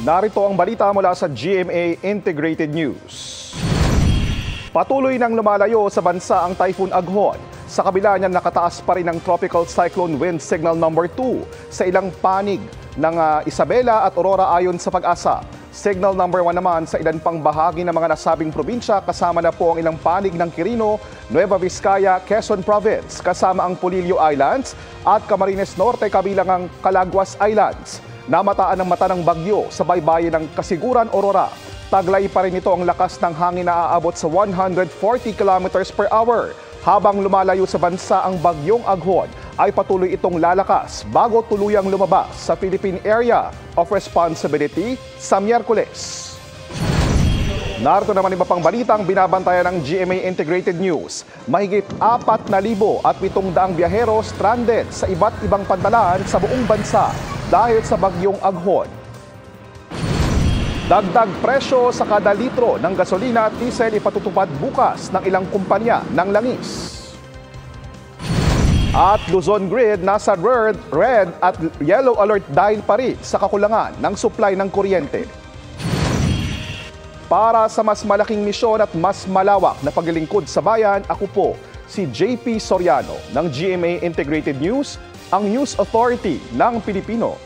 Narito ang balita mula sa GMA Integrated News. Patuloy nang lumalayo sa bansa ang Typhoon Aghon. Sa kabila niyan, nakataas pa rin ang Tropical Cyclone Wind Signal number 2 sa ilang panig ng Isabela at Aurora ayon sa Pag-asa. Signal number 1 naman sa ilan pang bahagi ng mga nasabing probinsya, kasama na po ang ilang panig ng Quirino, Nueva Vizcaya, Quezon Province, kasama ang Polillo Islands at Camarines Norte kabilang ang Calaguas Islands. Namataan ng mata ng bagyo sa baybayin ng Kasiguran, Aurora. Taglay pa rin ito ang lakas ng hangin na aabot sa 140 kilometers per hour. Habang lumalayo sa bansa ang bagyong Aghon, ay patuloy itong lalakas bago tuluyang lumabas sa Philippine Area of Responsibility sa Miyerkules. Narito naman iba pang balitang binabantayan ng GMA Integrated News. Mahigit 4,700 biyahero stranded sa iba't ibang pantalan sa buong bansa dahil sa bagyong Aghon. Dagdag presyo sa kada litro ng gasolina at diesel ipatutupad bukas ng ilang kumpanya ng langis. At Luzon Grid nasa red at yellow alert dahil pa rin sa kakulangan ng supply ng kuryente. Para sa mas malaking misyon at mas malawak na paglilingkod sa bayan, ako po si JP Soriano ng GMA Integrated News, ang News Authority ng Pilipino.